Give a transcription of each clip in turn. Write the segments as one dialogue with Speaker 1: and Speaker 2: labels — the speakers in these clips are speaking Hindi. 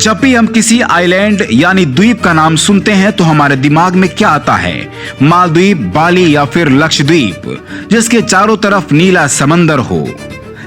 Speaker 1: जब भी हम किसी आइलैंड यानी द्वीप का नाम सुनते हैं तो हमारे दिमाग में क्या आता है? मालदीव, बाली या फिर लक्षद्वीप, जिसके चारों तरफ नीला समंदर हो।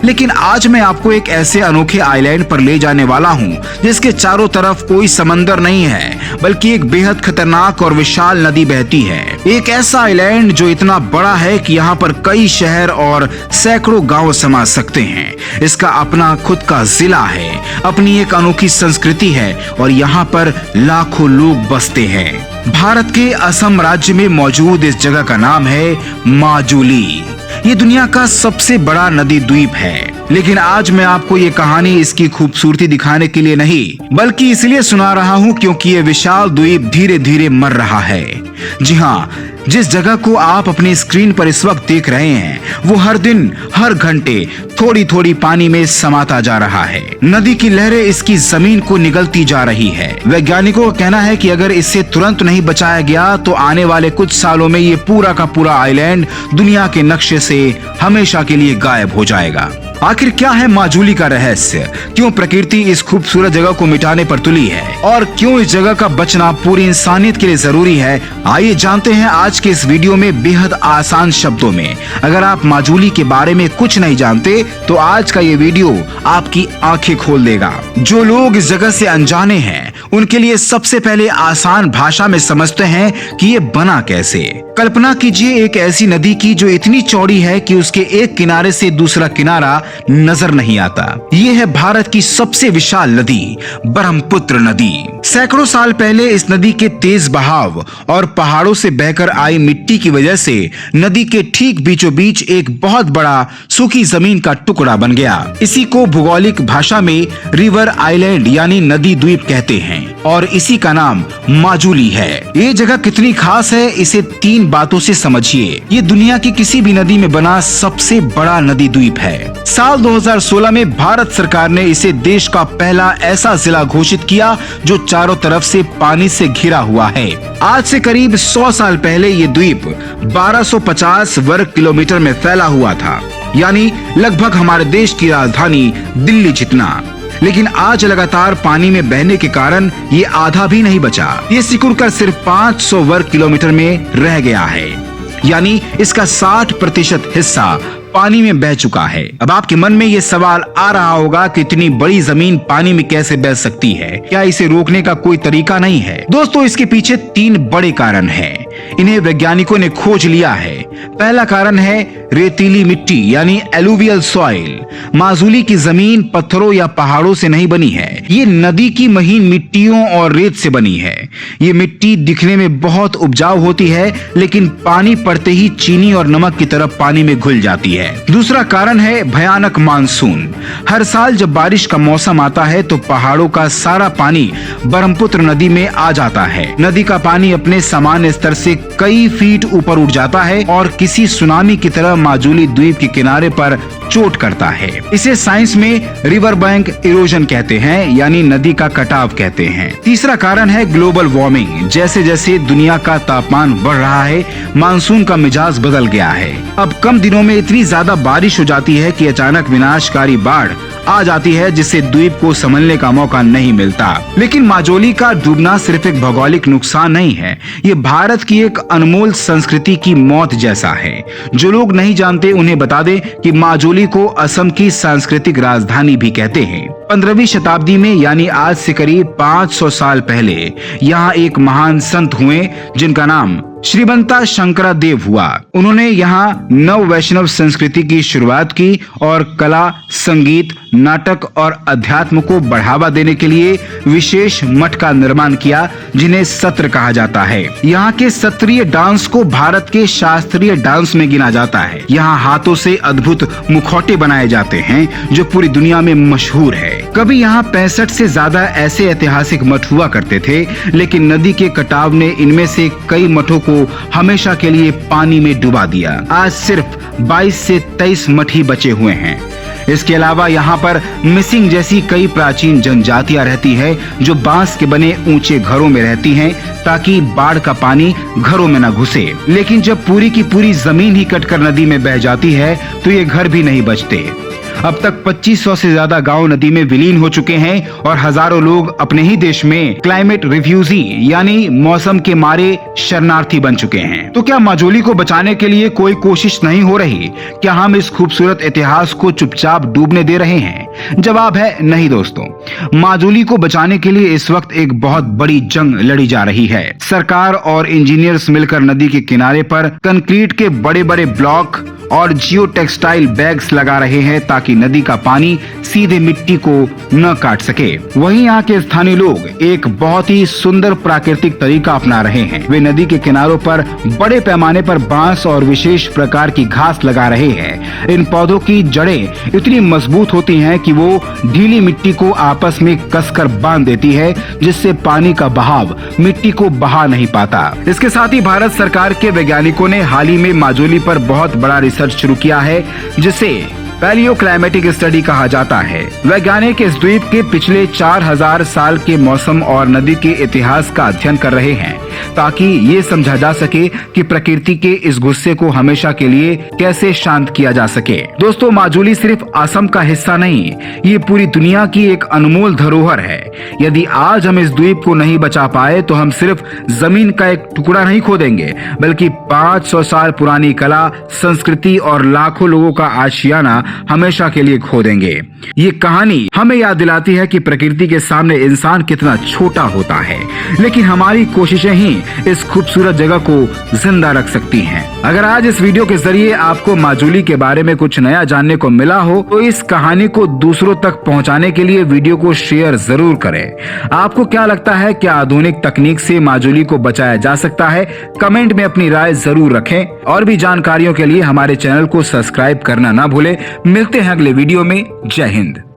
Speaker 1: लेकिन आज मैं आपको एक ऐसे अनोखे आइलैंड पर ले जाने वाला हूं जिसके चारों तरफ कोई समंदर नहीं है, बल्कि एक बेहद खतरनाक और विशाल नदी बहती है। एक ऐसा आइलैंड जो इतना बड़ा है कि यहाँ पर कई शहर और सैकड़ों गांव समा सकते हैं। इसका अपना खुद का जिला है, अपनी एक अनोखी संस्कृति है और यहाँ पर लाखों लोग बसते हैं। भारत के असम राज्य में मौजूद इस जगह का नाम है माजुली। ये दुनिया का सबसे बड़ा नदी द्वीप है। लेकिन आज मैं आपको ये कहानी इसकी खूबसूरती दिखाने के लिए नहीं, बल्कि इसलिए सुना रहा हूँ क्योंकि ये विशाल द्वीप धीरे धीरे मर रहा है। जी हाँ, जिस जगह को आप अपनी स्क्रीन पर इस वक्त देख रहे हैं वो हर दिन हर घंटे थोड़ी थोड़ी पानी में समाता जा रहा है। नदी की लहरें इसकी जमीन को निगलती जा रही है। वैज्ञानिकों का कहना है कि अगर इसे तुरंत नहीं बचाया गया तो आने वाले कुछ सालों में ये पूरा का पूरा आइलैंड दुनिया के नक्शे से हमेशा के लिए गायब हो जाएगा। आखिर क्या है माजुली का रहस्य? क्यों प्रकृति इस खूबसूरत जगह को मिटाने पर तुली है और क्यों इस जगह का बचना पूरी इंसानियत के लिए जरूरी है? आइए जानते हैं आज के इस वीडियो में बेहद आसान शब्दों में। अगर आप माजुली के बारे में कुछ नहीं जानते तो आज का ये वीडियो आपकी आंखें खोल देगा। जो लोग इस जगह से अनजाने हैं उनके लिए सबसे पहले आसान भाषा में समझते हैं कि ये बना कैसे। कल्पना कीजिए एक ऐसी नदी की जो इतनी चौड़ी है कि उसके एक किनारे से दूसरा किनारा नजर नहीं आता। ये है भारत की सबसे विशाल नदी, ब्रह्मपुत्र नदी। सैकड़ों साल पहले इस नदी के तेज बहाव और पहाड़ों से बहकर आई मिट्टी की वजह से नदी के ठीक बीचों बीच एक बहुत बड़ा सूखी जमीन का टुकड़ा बन गया। इसी को भौगोलिक भाषा में रिवर आइलैंड यानी नदी द्वीप कहते हैं और इसी का नाम माजुली है। ये जगह कितनी खास है इसे 3 बातों से समझिए। ये दुनिया की किसी भी नदी में बना सबसे बड़ा नदी द्वीप है। साल 2016 में भारत सरकार ने इसे देश का पहला ऐसा जिला घोषित किया जो चारों तरफ से पानी से घिरा हुआ है। आज से करीब 100 साल पहले ये द्वीप 1250 वर्ग किलोमीटर में फैला हुआ था, यानी लगभग हमारे देश की राजधानी दिल्ली जितना। लेकिन आज लगातार पानी में बहने के कारण ये आधा भी नहीं बचा। ये सिकुड़कर सिर्फ 500 वर्ग किलोमीटर में रह गया है, यानी इसका 60% हिस्सा पानी में बह चुका है। अब आपके मन में ये सवाल आ रहा होगा कि इतनी बड़ी जमीन पानी में कैसे बह सकती है? क्या इसे रोकने का कोई तरीका नहीं है? दोस्तों, इसके पीछे 3 बड़े कारण हैं। इन्हें वैज्ञानिकों ने खोज लिया है। पहला कारण है रेतीली मिट्टी यानी एलुवियल सॉइल। माजुली की जमीन पत्थरों या पहाड़ों से नहीं बनी है, ये नदी की महीन मिट्टियों और रेत से बनी है। ये मिट्टी दिखने में बहुत उपजाऊ होती है, लेकिन पानी पड़ते ही चीनी और नमक की तरफ पानी में घुल जाती है। दूसरा कारण है भयानक मानसून। हर साल जब बारिश का मौसम आता है तो पहाड़ों का सारा पानी ब्रह्मपुत्र नदी में आ जाता है। नदी का पानी अपने सामान्य स्तर से कई फीट ऊपर उठ जाता है और किसी सुनामी की तरह माजुली द्वीप के किनारे पर चोट करता है। इसे साइंस में रिवर बैंक इरोजन कहते हैं, यानी नदी का कटाव कहते हैं। तीसरा कारण है ग्लोबल वार्मिंग। जैसे जैसे दुनिया का तापमान बढ़ रहा है, मानसून का मिजाज बदल गया है। अब कम दिनों में इतनी ज्यादा बारिश हो जाती है कि अचानक विनाशकारी बाढ़ आ जाती है, जिससे द्वीप को संभलने का मौका नहीं मिलता। लेकिन माजुली का डूबना सिर्फ एक भौगोलिक नुकसान नहीं है, ये भारत की एक अनमोल संस्कृति की मौत जैसा है। जो लोग नहीं जानते उन्हें बता दें कि माजुली को असम की सांस्कृतिक राजधानी भी कहते हैं। 15वीं शताब्दी में यानी आज से करीब 500 साल पहले यहाँ एक महान संत हुए जिनका नाम श्रीमंता शंकरा देव हुआ। उन्होंने यहाँ नव वैष्णव संस्कृति की शुरुआत की और कला, संगीत, नाटक और अध्यात्म को बढ़ावा देने के लिए विशेष मठ का निर्माण किया, जिन्हें सत्र कहा जाता है। यहाँ के सत्रीय डांस को भारत के शास्त्रीय डांस में गिना जाता है। यहाँ हाथों से अद्भुत मुखौटे बनाए जाते हैं जो पूरी दुनिया में मशहूर है। कभी यहाँ 65 से ज्यादा ऐसे ऐतिहासिक मठ हुआ करते थे, लेकिन नदी के कटाव ने इनमें से कई मठों को हमेशा के लिए पानी में डुबा दिया। आज सिर्फ 22 से 23 मठ ही बचे हुए हैं। इसके अलावा यहाँ पर मिसिंग जैसी कई प्राचीन जनजातियां रहती है जो बांस के बने ऊंचे घरों में रहती हैं ताकि बाढ़ का पानी घरों में न घुसे। लेकिन जब पूरी की पूरी जमीन ही कटकर नदी में बह जाती है तो ये घर भी नहीं बचते। अब तक 2500 से ज्यादा गांव नदी में विलीन हो चुके हैं और हजारों लोग अपने ही देश में क्लाइमेट रिफ्यूजी यानी मौसम के मारे शरणार्थी बन चुके हैं। तो क्या माजुली को बचाने के लिए कोई कोशिश नहीं हो रही? क्या हम इस खूबसूरत इतिहास को चुपचाप डूबने दे रहे हैं? जवाब है नहीं दोस्तों। माजुली को बचाने के लिए इस वक्त एक बहुत बड़ी जंग लड़ी जा रही है। सरकार और इंजीनियर्स मिलकर नदी के किनारे पर कंक्रीट के बड़े बड़े ब्लॉक और जियो टेक्सटाइल बैग्स लगा रहे हैं ताकि नदी का पानी सीधे मिट्टी को न काट सके। वहीं यहाँ के स्थानीय लोग एक बहुत ही सुंदर प्राकृतिक तरीका अपना रहे हैं। वे नदी के किनारों पर बड़े पैमाने पर बांस और विशेष प्रकार की घास लगा रहे हैं। इन पौधों की जड़ें इतनी मजबूत होती हैं कि वो ढीली मिट्टी को आपस में कसकर बांध देती है, जिससे पानी का बहाव मिट्टी को बहा नहीं पाता। इसके साथ ही भारत सरकार के वैज्ञानिकों ने हाल ही में माजुली पर बहुत बड़ा रिसर्च शुरू किया है, जिसे पैलियो क्लाइमेटिक स्टडी कहा जाता है। वैज्ञानिक इस द्वीप के पिछले 4000 साल के मौसम और नदी के इतिहास का अध्ययन कर रहे हैं ताकि ये समझा जा सके कि प्रकृति के इस गुस्से को हमेशा के लिए कैसे शांत किया जा सके। दोस्तों, माजुली सिर्फ असम का हिस्सा नहीं, ये पूरी दुनिया की एक अनमोल धरोहर है। यदि आज हम इस द्वीप को नहीं बचा पाए तो हम सिर्फ जमीन का एक टुकड़ा नहीं खो देंगे, बल्कि 500 साल पुरानी कला, संस्कृति और लाखों लोगों का आशियाना हमेशा के लिए खो देंगे। ये कहानी हमें याद दिलाती है कि प्रकृति के सामने इंसान कितना छोटा होता है, लेकिन हमारी कोशिशें ही इस खूबसूरत जगह को जिंदा रख सकती हैं। अगर आज इस वीडियो के जरिए आपको माजुली के बारे में कुछ नया जानने को मिला हो तो इस कहानी को दूसरों तक पहुंचाने के लिए वीडियो को शेयर जरूर करें। आपको क्या लगता है, क्या आधुनिक तकनीक से माजुली को बचाया जा सकता है? कमेंट में अपनी राय जरूर रखें और भी जानकारियों के लिए हमारे चैनल को सब्सक्राइब करना ना भूलें। मिलते हैं अगले वीडियो में। जय हिंद।